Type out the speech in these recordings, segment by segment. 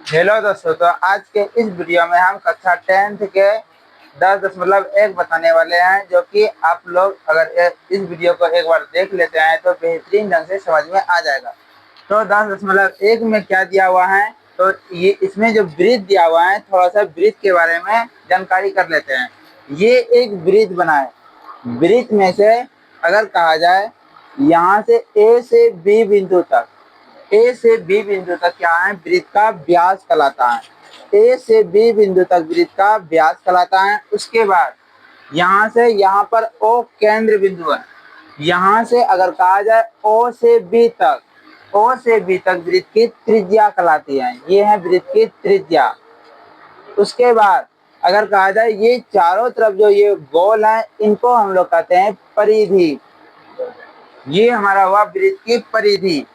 Hello दोस्तों, तो आज के इस वीडियो में हम कक्षा 10th के 10.1 बताने वाले हैं, जो कि आप लोग अगर इस वीडियो को एक बार देख लेते हैं तो बेहतरीन ढंग से समझ में आ जाएगा। तो 10.1 में क्या दिया हुआ है, तो ये इसमें जो वृत्त दिया हुआ है, थोड़ा सा वृत्त के बारे में जानकारी कर लेते हैं। ये एक वृत्त बना है। वृत्त में से अगर कहा जाए यहाँ से ए से बी बिंदु तक, ए से बी बिंदु तक क्या है, वृत्त का व्यास कहलाता है। ए से बी बिंदु तक वृत्त का व्यास कहलाता है। उसके बाद यहाँ से यहाँ पर ओ केंद्र बिंदु है। यहाँ से अगर कहा जाए ओ से बी तक, ओ से बी तक वृत्त की त्रिज्या कहलाती है। ये है वृत्त की त्रिज्या। उसके बाद अगर कहा जाए ये चारों तरफ जो ये गोल है, इनको हम लोग कहते हैं परिधि। ये हमारा हुआ वृत्त की परिधि।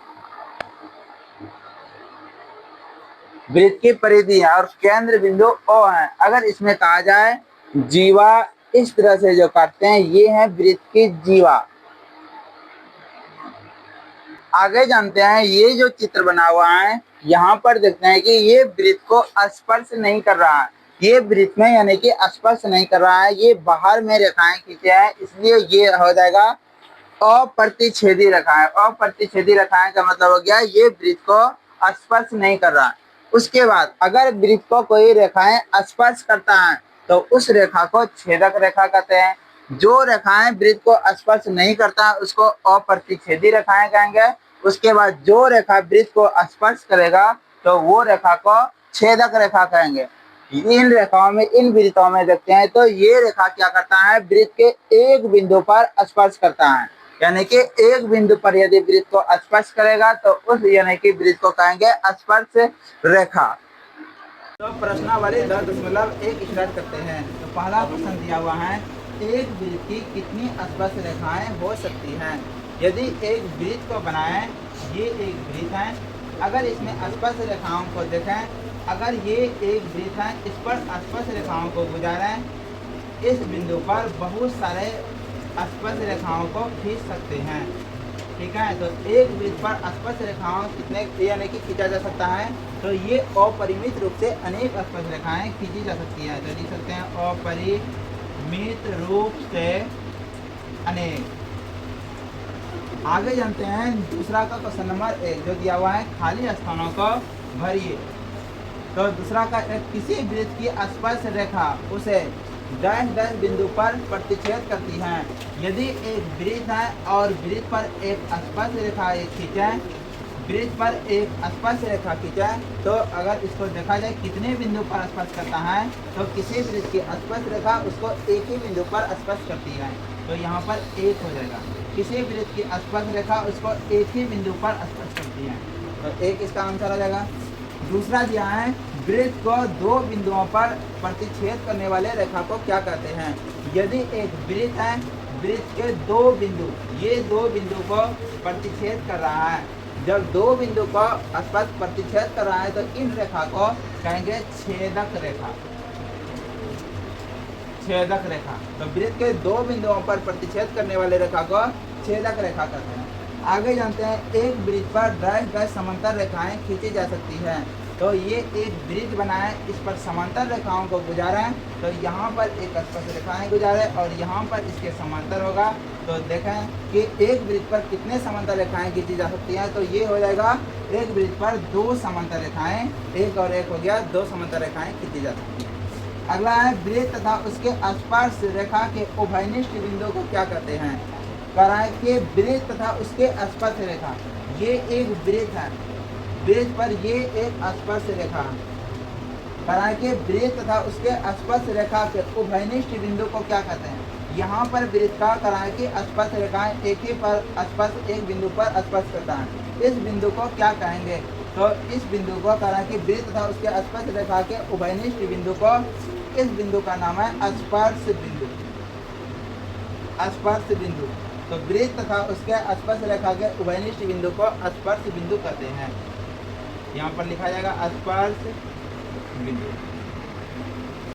वृत्त की परिधि है और केंद्र बिंदु O है। अगर इसमें कहा जाए जीवा, इस तरह से जो काटते हैं, ये है वृत्त की जीवा। आगे जानते हैं, ये जो चित्र बना हुआ है, यहाँ पर देखते हैं कि ये वृत्त को स्पर्श नहीं कर रहा है। ये वृत्त में यानी कि स्पर्श नहीं कर रहा है, ये बाहर में रेखाएं खींचे हैं, इसलिए ये हो जाएगा अप्रतिच्छेदी रेखाएं। अप्रतिच्छेदी रेखाएं का मतलब हो गया ये वृत्त को स्पर्श नहीं कर रहा है। उसके बाद अगर वृत्त को कोई रेखाएं स्पर्श करता है तो उस रेखा को छेदक रेखा कहते हैं। जो रेखाएं वृत्त को स्पर्श नहीं करता है उसको अप्रतिच्छेदी रेखाएं कहेंगे। उसके बाद जो रेखा वृत्त को स्पर्श करेगा तो वो रेखा को छेदक रेखा कहेंगे। इन रेखाओं में, इन वृत्तों में देखते हैं तो ये रेखा क्या करता है, वृत्त के एक बिंदु पर स्पर्श करता है। यानी कि एक बिंदु पर यदि वृत्त को स्पर्श करेगा तो उस यानी कि वृत्त को कहेंगे स्पर्श रेखा। तो प्रश्नावली 10.1 स्टार्ट करते हैं। तो पहला प्रश्न दिया हुआ है, एक वृत्त की कितनी स्पर्श रेखाएं हो सकती हैं। यदि एक वृत्त को बनाएं, ये एक वृत्त है, अगर इसमें स्पर्श रेखाओं को देखें, अगर ये एक वृत्त है, इस पर स्पर्श रेखाओं को गुजारें, इस बिंदु पर बहुत सारे स्पर्श रेखाओं को खींच सकते हैं। ठीक है, तो एक वृत्त पर स्पर्श रेखाओं कितने यानी कि खींचा जा सकता है, तो ये अपरिमित रूप से अनेक स्पर्श रेखाएं खींची जा सकती है। तो लिख सकते हैं अपरिमित रूप से अनेक। आगे जानते हैं दूसरा का क्वेश्चन नंबर 1 जो दिया हुआ है, खाली स्थानों को भरिए। तो दूसरा का किसी वृत्त की स्पर्श रेखा उसे डैश डैश बिंदु पर प्रतिच्छेद करती है। यदि एक वृत्त है और वृत्त पर एक स्पर्श रेखा खींचे, वृत्त पर एक स्पर्श रेखा खींचे, तो अगर इसको देखा जाए कितने बिंदु पर स्पर्श करता है, तो किसी वृत्त की स्पर्श रेखा उसको एक ही बिंदु पर स्पर्श करती है। तो यहाँ पर एक हो जाएगा। किसी वृत्त की स्पर्श रेखा उसको एक ही बिंदु पर स्पर्श करती है, तो एक इसका आंसर आ जाएगा। दूसरा दिया है, वृत्त को दो बिंदुओं पर प्रतिच्छेद करने वाले रेखा को क्या कहते हैं। यदि एक वृत्त है, वृत्त के दो बिंदु, ये दो बिंदु को प्रतिच्छेद कर रहा है, जब दो बिंदु को स्पर्श प्रतिच्छेद कर रहा है तो इन रेखा को कहेंगे छेदक रेखा। छेदक रेखा, तो वृत्त के दो बिंदुओं पर प्रतिच्छेद करने वाले रेखा को छेदक रेखा कहते हैं। आगे जानते हैं, एक वृत्त पर डैश डैश समांतर रेखाएं खींची जा सकती हैं। तो ये एक वृत्त बनाए, इस पर समांतर रेखाओं को गुजारें, तो यहाँ पर एक स्पर्श रेखाएं गुजारे और यहाँ पर इसके समांतर होगा। तो देखें कि एक वृत्त पर कितने समांतर रेखाएं खींची जा सकती हैं, तो ये हो जाएगा एक वृत्त पर दो समांतर रेखाएं, एक और एक हो गया, दो समांतर रेखाएं खींची जा सकती हैं। अगला है, वृत्त तथा उसके स्पर्श रेखा के उभयनिष्ठ बिंदु को क्या कहते हैं। कराए कि वृत्त तथा उसके स्पर्श रेखा, ये एक वृत्त है, वृत्त पर ये एक स्पर्श रेखा, कराए कि वृत्त तथा उसके स्पर्श रेखा के उभयनिष्ठ बिंदु को क्या कहते हैं। यहाँ पर वृत्त का कराए कि स्पर्श रेखाएं एक ही पर स्पर्श, एक बिंदु पर स्पर्श करता है, इस बिंदु को क्या कहेंगे। तो इस बिंदु को कराए कि वृत्त तथा उसके स्पर्श रेखा के उभयनिष्ठ बिंदु को, इस बिंदु का नाम है स्पर्श बिंदु। स्पर्श बिंदु, तो वृत्त तथा उसके स्पर्श रेखा के उभयनिष्ठ बिंदु को स्पर्श बिंदु कहते हैं। यहाँ पर लिखा जाएगा स्पर्श बिंदु।